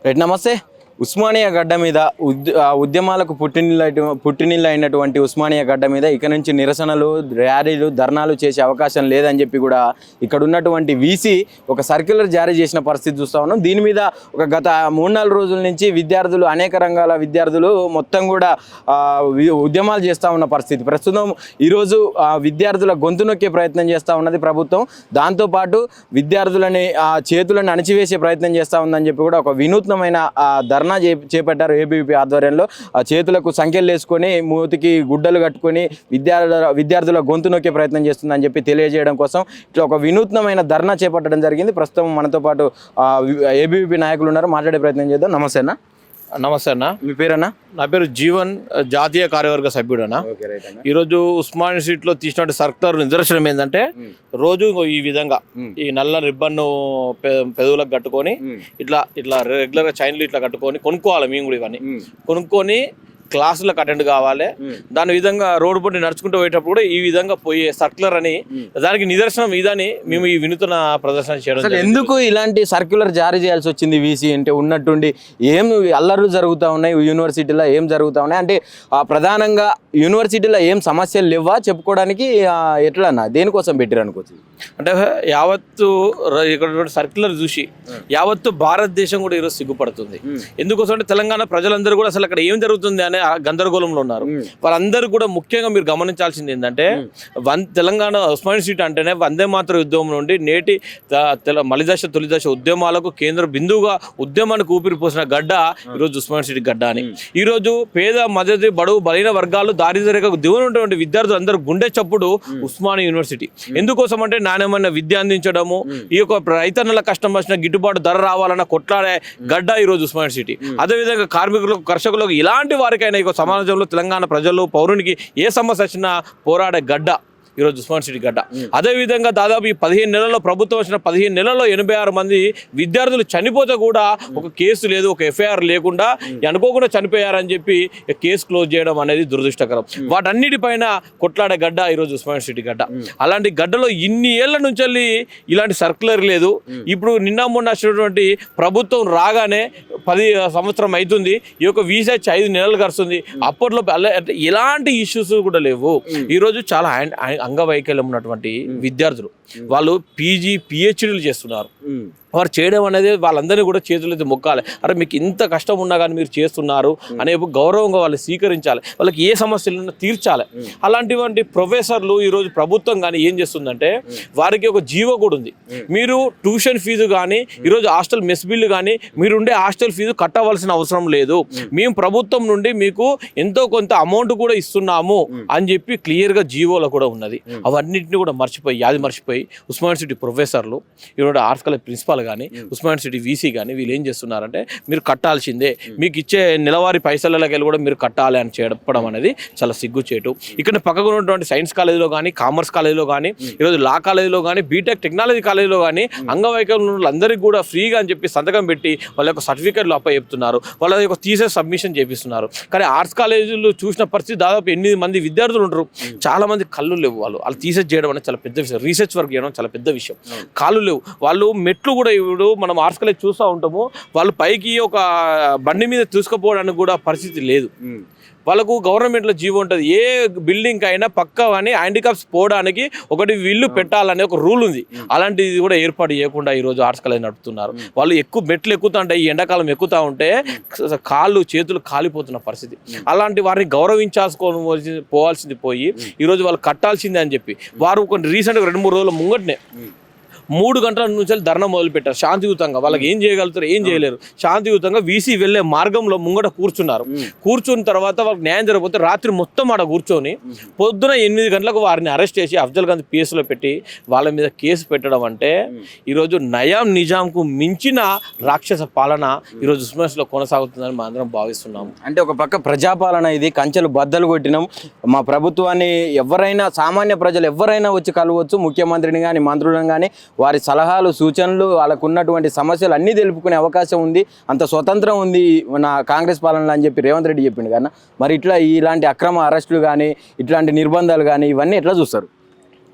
Right నమస్తే. ఉస్మానియా గడ్డ మీద ఉద్యమాలకు పుట్టినిల్లు అయినటువంటి ఉస్మానియా గడ్డ మీద ఇక నుంచి నిరసనలు, ర్యాలీలు, ధర్నాలు చేసే అవకాశం లేదని చెప్పి కూడా ఇక్కడ ఉన్నటువంటి వీసీ ఒక సర్క్యులర్ జారీ చేసిన పరిస్థితి చూస్తూ ఉన్నాం. దీని మీద గత 3-4 రోజుల నుంచి విద్యార్థులు, అనేక రంగాల విద్యార్థులు మొత్తం కూడా ఉద్యమాలు చేస్తూ ఉన్న పరిస్థితి. ప్రస్తుతం ఈరోజు విద్యార్థుల గొంతు నొక్కే ప్రయత్నం చేస్తూ ఉన్నది ప్రభుత్వం. దాంతోపాటు విద్యార్థులని చేతులను అణచివేసే ప్రయత్నం చేస్తూ ఉందని చెప్పి కూడా ఒక వినూత్నమైన ధర్నా చేపట్టారు ఏబీవీపీ ఆధ్వర్యంలో. చేతులకు సంఖ్యలు వేసుకొని, మూతికి గుడ్డలు కట్టుకొని విద్యార్థుల గొంతు నొక్కే ప్రయత్నం చేస్తుందని చెప్పి తెలియజేయడం కోసం ఇట్లా ఒక వినూత్నమైన ధర్నా చేపట్టడం జరిగింది. ప్రస్తుతం మనతో పాటు ఏబీవీపీ నాయకులు ఉన్నారు, మాట్లాడే ప్రయత్నం చేద్దాం. నమస్తే అన్న. నమస్తే అన్న. మీ పేరన్నా? నా పేరు జీవన్, జాతీయ కార్యవర్గ సభ్యుడన్నా. ఈరోజు ఉస్మానియా యూనివర్సిటీలో తీసినటువంటి సర్కారు నిదర్శనం ఏంటంటే, రోజు ఈ విధంగా ఈ నల్ల రిబ్బన్ను పెదవులకు కట్టుకొని ఇట్లా ఇట్లా రెగ్యులర్గా చైన్లు ఇట్లా కట్టుకొని కొనుక్కోవాలి. మేము కూడా ఇవన్నీ కొనుక్కొని క్లాసులకు అటెండ్ కావాలి. దాని విధంగా రోడ్డు పొట్టి నడుచుకుంటూ పోయేటప్పుడు కూడా ఈ విధంగా పోయే సర్క్యులర్ అని, దానికి నిదర్శనం ఇదని మేము ఈ వినూత్న ప్రదర్శన చేయడం. ఎందుకు ఇలాంటి సర్క్యులర్ జారీ చేయాల్సి వచ్చింది వీసీ అంటే? ఉన్నట్టుండి ఏం అల్లర్లు జరుగుతూ ఉన్నాయి యూనివర్సిటీలో, ఏం జరుగుతూ ఉన్నాయి అంటే ప్రధానంగా యూనివర్సిటీలో ఏం సమస్యలు లేవా చెప్పుకోవడానికి? ఎట్లన్నా దేనికోసం పెట్టారు అనుకోవచ్చు? అంటే యావత్తు ఇక్కడ సర్క్యులర్ చూసి యావత్తు భారతదేశం కూడా ఈరోజు సిగ్గుపడుతుంది. ఎందుకోసం అంటే తెలంగాణ ప్రజలందరూ కూడా అసలు అక్కడ ఏం జరుగుతుంది అనే గందరగోళంలో ఉన్నారు. వాళ్ళందరూ కూడా ముఖ్యంగా మీరు గమనించాల్సింది ఏంటంటే, తెలంగాణ ఉస్మానియా యూనివర్సిటీ అంటేనే వందే మాతర ఉద్యమం నుండి నేటి మలిదశ తొలిదశ ఉద్యమాలకు కేంద్ర బిందువుగా ఉద్యమానికి ఊపిరి పోసిన గడ్డ ఈరోజు ఉస్మానియా యూనివర్సిటీ గడ్డ అని. ఈరోజు పేద, మధ్య, బడుగు, బలైన వర్గాలు, దారిద్ర్యకు దిగువన ఉన్నటువంటి విద్యార్థులు అందరూ గుండె చప్పుడు ఉస్మానియా యూనివర్సిటీ. ఎందుకోసం అంటే నాణ్యమైన విద్య అందించడము, ఈ యొక్క రైతన్నల కష్టం వచ్చిన గిట్టుబాటు ధర రావాలన్న కొట్లాడే గడ్డ ఈరోజు ఉస్మానియా యూనివర్సిటీ. అదేవిధంగా కార్మికులకు, కర్షకులకు, ఇలాంటి వారికైనా ఈ సమాజంలో తెలంగాణ ప్రజలు, పౌరునికి ఏ సమస్య వచ్చినా పోరాడే గడ్డ ఈరోజు ఉస్మానియా యూనివర్సిటీ గడ్డ. అదేవిధంగా దాదాపు ఈ 15 నెలల్లో, ప్రభుత్వం వచ్చిన 15 నెలల్లో 86 మంది విద్యార్థులు చనిపోతే కూడా ఒక కేసు లేదు, ఒక ఎఫ్ఐఆర్ లేకుండా అనుకోకుండా చనిపోయారని చెప్పి కేసు క్లోజ్ చేయడం అనేది దురదృష్టకరం. వాటన్నిటిపైన కొట్లాడే గడ్డ ఈరోజు ఉస్మానియా యూనివర్సిటీ గడ్డ. అలాంటి గడ్డలో ఇన్ని ఏళ్ల నుంచి ఇలాంటి సర్క్యులర్ లేదు. ఇప్పుడు నిన్న మొన్న వచ్చినటువంటి ప్రభుత్వం రాగానే 10 సంవత్సరం అవుతుంది. ఈ యొక్క వీసా 5 నెలలు గడుస్తుంది. అప్పట్లో ఎలాంటి ఇష్యూస్ కూడా లేవు. ఈరోజు చాలా అంగవైకల్యం ఉన్నటువంటి విద్యార్థులు వాళ్ళు పీజీ, పిహెచ్డీలు చేస్తున్నారు. వారు చేయడం అనేది వాళ్ళందరినీ కూడా చేతులైతే మొక్కాలి. అరే మీకు ఇంత కష్టం ఉన్నా కానీ మీరు చేస్తున్నారు అనే గౌరవంగా వాళ్ళు స్వీకరించాలి. వాళ్ళకి ఏ సమస్యలు తీర్చాలి. అలాంటివంటి ప్రొఫెసర్లు ఈరోజు ప్రభుత్వం కానీ ఏం చేస్తుందంటే, వారికి ఒక జీవో కూడా ఉంది. మీరు ట్యూషన్ ఫీజు కానీ, ఈరోజు హాస్టల్ మెస్ బిల్లు కానీ, మీరుండే హాస్టల్ ఫీజు కట్టవలసిన అవసరం లేదు, మేము ప్రభుత్వం నుండి మీకు ఎంతో కొంత అమౌంట్ కూడా ఇస్తున్నాము అని చెప్పి క్లియర్గా జీవోలో కూడా ఉన్నది. అవన్నింటినీ కూడా మర్చిపోయి ఉస్మానియా యూనివర్సిటీ ప్రొఫెసర్లు, ఈరోజు ఆర్ట్స్ కాలేజ్ ప్రిన్సిపాల్ కానీ, ఉస్మానియా యూనివర్సిటీ వీసీ కానీ వీళ్ళు ఏం చేస్తున్నారంటే, మీరు కట్టాల్సిందే, మీకు ఇచ్చే నెలవారీ పైసలకి కూడా మీరు కట్టాలి అని చెప్పడం అనేది చాలా సిగ్గుచేటు. ఇక్కడ పక్కన ఉన్నటువంటి సైన్స్ కాలేజీలో కానీ, కామర్స్ కాలేజీలో కానీ, ఈరోజు లా కాలేజీలో కానీ, బీటెక్ టెక్నాలజీ కాలేజీలో కానీ అంగవైకల్యం అందరికీ కూడా ఫ్రీగా అని చెప్పి సంతకం పెట్టి వాళ్ళ యొక్క సర్టిఫికేట్లు అప్పచెప్తున్నారు, వాళ్ళ యొక్క థీసిస్ సబ్మిషన్ చేపిస్తున్నారు. కానీ ఆర్ట్స్ కాలేజీలో చూసిన పరిస్థితి దాదాపు 8 మంది విద్యార్థులు ఉంటారు. చాలా మంది కళ్ళు లేవు. వాళ్ళు థీసిస్ చేయడం అనేది చాలా పెద్ద విషయం. రీసెర్చ్ వర్క్ చేయడం చాలా పెద్ద విషయం. కాళ్ళు లేవు. వాళ్ళు మెట్లు కూడా ఇప్పుడు మనం ఆర్ట్స్ కాలేజ్ చూస్తూ ఉంటాము, వాళ్ళు పైకి ఒక బండి మీద తీసుకుపోవడానికి కూడా పరిస్థితి లేదు. వాళ్ళకు గవర్నమెంట్లో జీవో ఉంటుంది, ఏ బిల్డింగ్ అయినా పక్క అని హ్యాండిక్యాప్స్ పోవడానికి ఒకటి విల్లు పెట్టాలనే ఒక రూల్ ఉంది. అలాంటిది కూడా ఏర్పాటు చేయకుండా ఈరోజు ఆర్ట్స్ కాలేజ్ నడుపుతున్నారు. వాళ్ళు మెట్లు ఎక్కుతూ ఉంటాయి, ఈ ఎండాకాలం ఎక్కుతూ ఉంటే కాళ్ళు చేతులు కాలిపోతున్న పరిస్థితి. అలాంటి వారిని పోవాల్సింది పోయి ఈరోజు వాళ్ళు కట్టాల్సిందే అని చెప్పి వారు కొన్ని రీసెంట్గా 2-3 రోజుల ముంగటనే 3 గంటల నుంచి ధర్నా మొదలుపెట్టారు శాంతియుతంగా. వాళ్ళకి ఏం చేయగలుగుతారు, ఏం చేయలేరు. శాంతియుతంగా వీసీ వెళ్లే మార్గంలో ముంగట కూర్చున్న తర్వాత వాళ్ళకి న్యాయం జరగకపోతే రాత్రి మొత్తం ఆడ కూర్చొని పొద్దున 8 గంటలకు వారిని అరెస్ట్ చేసి అఫ్జల్ గంజ్ పిఎస్లో పెట్టి వాళ్ళ మీద కేసు పెట్టడం అంటే ఈరోజు నయాం నిజాంకు మించిన రాక్షస పాలన ఈరోజు ఉస్మానియాలో కొనసాగుతుందని మనం అందరం భావిస్తున్నాము. అంటే ఒక పక్క ప్రజాపాలన, ఇది కంచెలు బద్దలు కొట్టినాం, మా ప్రభుత్వాన్ని ఎవరైనా, సామాన్య ప్రజలు ఎవరైనా వచ్చి కలవచ్చు, ముఖ్యమంత్రిని కానీ, మంత్రులను కానీ, వారి సలహాలు, సూచనలు, వాళ్ళకు ఉన్నటువంటి సమస్యలు అన్నీ తెలుపుకునే అవకాశం ఉంది, అంత స్వతంత్రం ఉంది మన కాంగ్రెస్ పాలనలో అని చెప్పి రేవంత్ రెడ్డి చెప్పిండు కదా. మరి ఇలాంటి అక్రమ అరెస్టులు కానీ, ఇట్లాంటి నిర్బంధాలు కానీ ఇవన్నీ ఎట్లా చూస్తారు?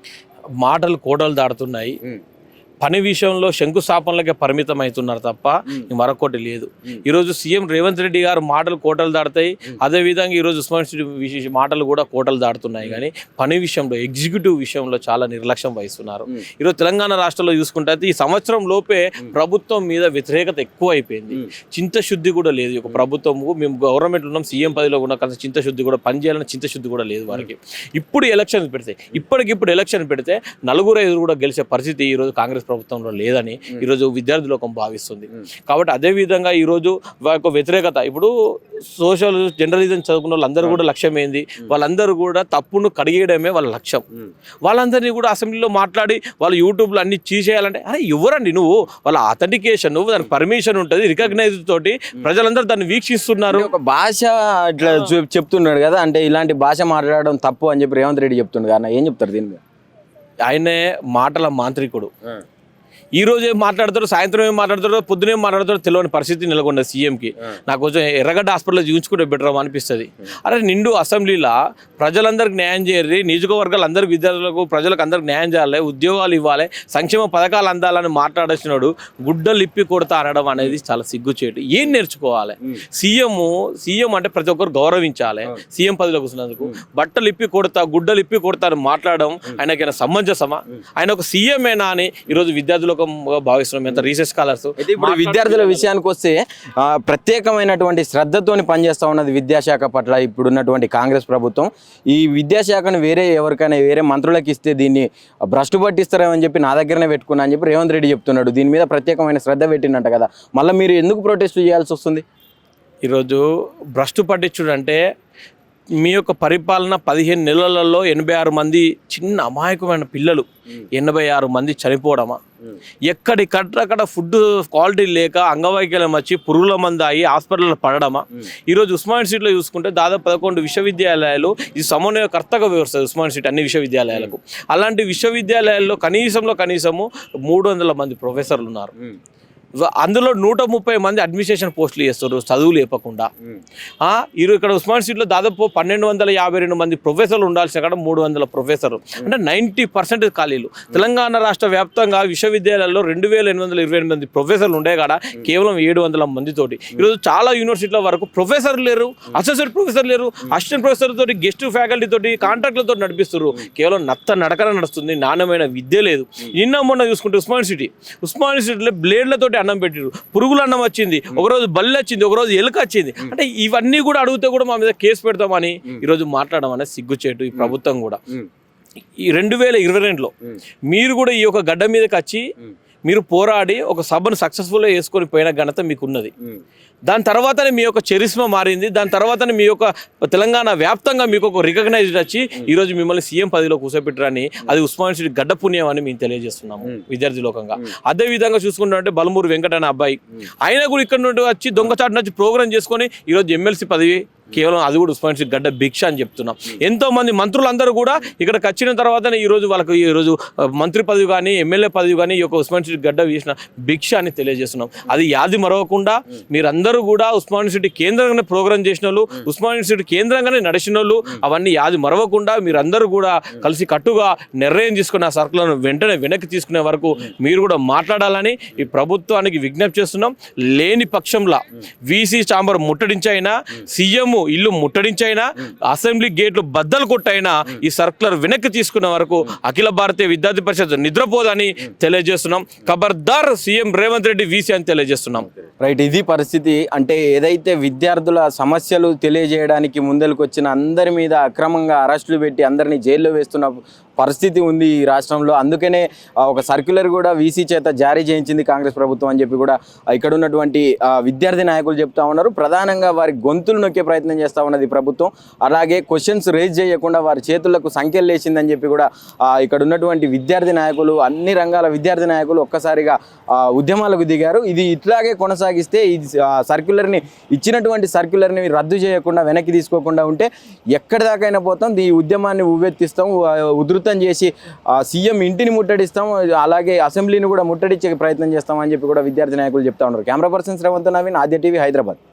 మాటలు కోటలు దాడుతున్నాయి. పని విషయంలో శంకుస్థాపనలకే పరిమితం అవుతున్నారు తప్ప మరొకటి లేదు. ఈరోజు సీఎం రేవంత్ రెడ్డి గారు మాటలు కోటలు దాటుతాయి, అదేవిధంగా ఈరోజు ఉస్మాన్ యూనివర్సిటీ మాటలు కూడా కోటలు దాటుతున్నాయి. కానీ పని విషయంలో ఎగ్జిక్యూటివ్ విషయంలో చాలా నిర్లక్ష్యం వహిస్తున్నారు. ఈరోజు తెలంగాణ రాష్ట్రంలో చూసుకుంటే ఈ సంవత్సరం లోపే ప్రభుత్వం మీద వ్యతిరేకత ఎక్కువ అయిపోయింది. చింతశుద్ధి కూడా లేదు ఒక ప్రభుత్వము. మేము గవర్నమెంట్ ఉన్నాం, సీఎం పదిలో ఉన్న కలిసి చింతశుద్ధి కూడా పనిచేయాలని చింతశుద్ధి కూడా లేదు వారికి. ఇప్పుడు ఎలక్షన్ పెడితే ఇప్పటికిప్పుడు ఎలక్షన్ పెడితే 4-5 కూడా గెలిచే పరిస్థితి ఈరోజు కాంగ్రెస్ ప్రభుత్వంలో లేదని ఈరోజు విద్యార్థి లోకం భావిస్తుంది. కాబట్టి అదేవిధంగా ఈరోజు ఒక వ్యతిరేకత ఇప్పుడు సోషల్ జర్నలిజం చదువుకున్న వాళ్ళందరూ కూడా లక్ష్యం ఏంది, వాళ్ళందరూ కూడా తప్పును కడిగేయడమే వాళ్ళ లక్ష్యం. వాళ్ళందరినీ కూడా అసెంబ్లీలో మాట్లాడి వాళ్ళు యూట్యూబ్లో అన్ని తీసేయాలంటే అరే ఎవరండి నువ్వు, వాళ్ళ అథెంటికేషన్ దానికి పర్మిషన్ ఉంటుంది, రికగ్నైజ్ తోటి ప్రజలందరూ దాన్ని వీక్షిస్తున్నారు. ఒక భాష ఇట్లా చెప్తున్నాడు కదా, అంటే ఇలాంటి భాష మాట్లాడడం తప్పు అని చెప్పి రేవంత్ రెడ్డి చెప్తుండే కదా, ఏం చెప్తారు దీని మీద? ఆయనే మాటల మాంత్రికుడు. ఈ రోజు ఏం మాట్లాడతారో, సాయంత్రం ఏం మాట్లాడతారో, పొద్దునేం మాట్లాడతారో తెలియని పరిస్థితి నెలకొంది సీఎంకి. నాకు కొంచెం ఎర్రగడ్డ హాస్పిటల్లో చూపించుకుంటే బెటర్ అనిపిస్తుంది. అరే నిండు అసెంబ్లీలో ప్రజలందరికీ న్యాయం చేయరు, నియోజకవర్గాలు అందరికి విద్యార్థులకు ప్రజలకు అందరికి న్యాయం చేయాలి, ఉద్యోగాలు ఇవ్వాలి, సంక్షేమ పథకాలు అందాలని మాట్లాడేసినాడు గుడ్డలు ఇప్పి కొడతా అనడం అనేది చాలా సిగ్గుచేటు. ఏం నేర్చుకోవాలి? సీఎం అంటే ప్రతి ఒక్కరు గౌరవించాలి. సీఎం పదవిలో కూర్చున్నందుకు బట్టలు ఇప్పి కొడతా గుడ్డలు ఇప్పి కొడతా అని మాట్లాడడం ఆయనకైనా సమంజసమా? ఆయన ఒక సీఎంఏనా అని ఈరోజు విద్యార్థులకు భావిస్తున్నాం. ఎంత రీసెర్చ్ స్కాలర్స్. ఇప్పుడు విద్యార్థుల విషయానికి వస్తే ప్రత్యేకమైనటువంటి శ్రద్ధతోని పనిచేస్తా ఉన్నది విద్యాశాఖ పట్ల ఇప్పుడున్నటువంటి కాంగ్రెస్ ప్రభుత్వం. ఈ విద్యాశాఖను ఎవరికైనా వేరే మంత్రులకు ఇస్తే దీన్ని భ్రష్టు పట్టిస్తారేమని చెప్పి నా దగ్గరనే పెట్టుకున్నా అని చెప్పి రేవంత్ రెడ్డి చెప్తున్నాడు. దీని మీద ప్రత్యేకమైన శ్రద్ధ పెట్టినట్ట కదా, మళ్ళీ మీరు ఎందుకు ప్రొటెస్ట్ చేయాల్సి వస్తుంది? ఈరోజు భ్రష్టు పట్టించుడు అంటే మీ యొక్క పరిపాలన 15 నెలలలో 86 మంది చిన్న అమాయకమైన పిల్లలు 86 మంది చనిపోవడమా? ఎక్కడికక్కడ ఫుడ్ క్వాలిటీ లేక అంగవైకల్యం వచ్చి పురుగుల మంది అయ్యి హాస్పిటల్లో పడడమా? ఈరోజు ఉస్మాన్ సిటీలో చూసుకుంటే దాదాపు 11 విశ్వవిద్యాలయాలు ఇది సమన్వయకర్తగా వ్యవస్థ ఉస్మాన్ సిటీ అన్ని విశ్వవిద్యాలయాలకు. అలాంటి విశ్వవిద్యాలయాల్లో కనీసము 300 మంది ప్రొఫెసర్లు ఉన్నారు. అందులో 130 మంది అడ్మినిస్ట్రేషన్ పోస్టులు చేస్తారు చదువులు లేపకుండా. ఇక్కడ ఉస్మాన్ సిటీలో దాదాపు 1252 మంది ప్రొఫెసర్లు ఉండాల్సిన అక్కడ 300 ప్రొఫెసర్లు, అంటే 90% ఖాళీలు. తెలంగాణ రాష్ట్ర వ్యాప్తంగా విశ్వవిద్యాలయాల్లో 2828 మంది ప్రొఫెసర్లు ఉండే కాడ కేవలం 700 మందితోటి ఈరోజు చాలా యూనివర్సిటీల వరకు ప్రొఫెసర్లు లేరు, అసోసియేట్ ప్రొఫెసర్ లేరు, అసిస్టెంట్ ప్రొఫెసర్ తోటి గెస్ట్ ఫ్యాకల్టీ తోటి కాంట్రాక్టులతో నడిపిస్తారు. కేవలం నడకన నడుస్తుంది, నాణ్యమైన విద్య లేదు. నిన్న మొన్న చూసుకుంటే ఉస్మాన్ సిటీలో బ్లేడ్లతోటి అన్నం పెట్టిరు, పురుగుల అన్నం వచ్చింది, ఒకరోజు బల్లి వచ్చింది, ఒకరోజు ఎలుక వచ్చింది. అంటే ఇవన్నీ కూడా అడిగితే కూడా మా మీద కేసు పెడతామని ఈరోజు మాట్లాడడం అనేది సిగ్గుచేటు. ఈ ప్రభుత్వం కూడా ఈ 2022లో మీరు కూడా ఈ యొక్క గడ్డ మీదకి వచ్చి మీరు పోరాడి ఒక సభను సక్సెస్ఫుల్గా వేసుకొని పోయిన ఘనత మీకు ఉన్నది. దాని తర్వాతనే మీ యొక్క చరిస్మా మారింది. దాని తర్వాతనే మీ యొక్క తెలంగాణ వ్యాప్తంగా మీకు ఒక రికగ్నైజ్డ్ వచ్చి ఈరోజు మిమ్మల్ని సీఎం పదవిలో కూర్చోబెట్టరని అది ఉస్మాన్ సిటీ గడ్డ పుణ్యం అని మేము తెలియజేస్తున్నాము విద్యార్థి లోకంగా. అదే విధంగా చూసుకుంటే బలమూరు వెంకట అనే అబ్బాయి, ఆయన కూడా ఇక్కడ నుండి వచ్చి దొంగచాటు నుంచి ప్రోగ్రామ్ చేసుకొని ఈరోజు ఎమ్మెల్సీ పదవి కేవలం అది కూడా ఉస్మాన్ సిటీ గడ్డ భిక్ష అని చెప్తున్నాం. ఎంతో మంది మంత్రులందరూ కూడా ఇక్కడికి వచ్చిన తర్వాతనే ఈరోజు వాళ్ళకు ఈరోజు మంత్రి పదవి కానీ ఎమ్మెల్యే పదవి కానీ ఈ యొక్క ఉస్మాన్ సిటీ గడ్డ వేసిన భిక్ష అని తెలియజేస్తున్నాం. అది యాది మరవకుండా మీరందరూ కూడా ఉస్మాన్ సిటీ కేంద్రంగానే ప్రోగ్రామ్ చేసిన వాళ్ళు, ఉస్మాన్ సిటీ కేంద్రంగానే నడిచిన వాళ్ళు, అవన్నీ యాది మరవకుండా మీరందరూ కూడా కలిసి కట్టుగా నిర్ణయం తీసుకున్న ఆ సర్కులను వెంటనే వెనక్కి తీసుకునే వరకు మీరు కూడా మాట్లాడాలని ఈ ప్రభుత్వానికి విజ్ఞప్తి చేస్తున్నాం. లేని పక్షంలో వీసీ ఛాంబర్ ముట్టడించైనా, సీఎం ఇల్లు ముట్టడించైనా, అసెంబ్లీ గేట్లు బద్దలు కొట్టైనా ఈ సర్కులర్ వెనక్కి తీసుకున్న వరకు అఖిల భారతీయ విద్యార్థి పరిషత్ నిద్రపోదని తెలియజేస్తున్నాం. ఖబర్దార్ సీఎం రేవంత్ రెడ్డి వీసీ అని తెలియజేస్తున్నాం. రైట్, ఇది పరిస్థితి. అంటే ఏదైతే విద్యార్థుల సమస్యలు తెలియజేయడానికి ముందరికి వచ్చిన అందరి మీద అక్రమంగా అరెస్టులు పెట్టి అందరినీ జైల్లో వేస్తున్న పరిస్థితి ఉంది ఈ రాష్ట్రంలో. అందుకనే ఒక సర్క్యులర్ కూడా వీసీ చేత జారీ చేయించింది కాంగ్రెస్ ప్రభుత్వం అని చెప్పి కూడా ఇక్కడ ఉన్నటువంటి విద్యార్థి నాయకులు చెప్తా ఉన్నారు. ప్రధానంగా వారి గొంతులు నొక్కే ప్రయత్నం చేస్తూ ఉన్నది ప్రభుత్వం. అలాగే క్వశ్చన్స్ రేజ్ చేయకుండా వారి చేతులకు సంఖ్యలు లేచిందని చెప్పి కూడా ఇక్కడ ఉన్నటువంటి విద్యార్థి నాయకులు, అన్ని రంగాల విద్యార్థి నాయకులు ఒక్కసారిగా ఉద్యమాలకు దిగారు. ఇది ఇట్లాగే కొనసాగిస్తే ఈ సర్క్యులర్ని ఇచ్చినటువంటి సర్క్యులర్ని రద్దు చేయకుండా వెనక్కి తీసుకోకుండా ఉంటే ఎక్కడి దాకైనా పోతాం. ఈ ఉద్యమాన్ని ఉవ్వెత్తిస్తాం, ఉధృతం చేసి సీఎం ఇంటిని ముట్టడిస్తాం, అలాగే అసెంబ్లీని కూడా ముట్టడించే ప్రయత్నం చేస్తామని చెప్పి కూడా విద్యార్థి నాయకులు చెప్తా ఉన్నారు. కెమెరా పర్సన్ శ్రవంత్ నవీన్, ఆద్య టీవీ, హైదరాబాద్.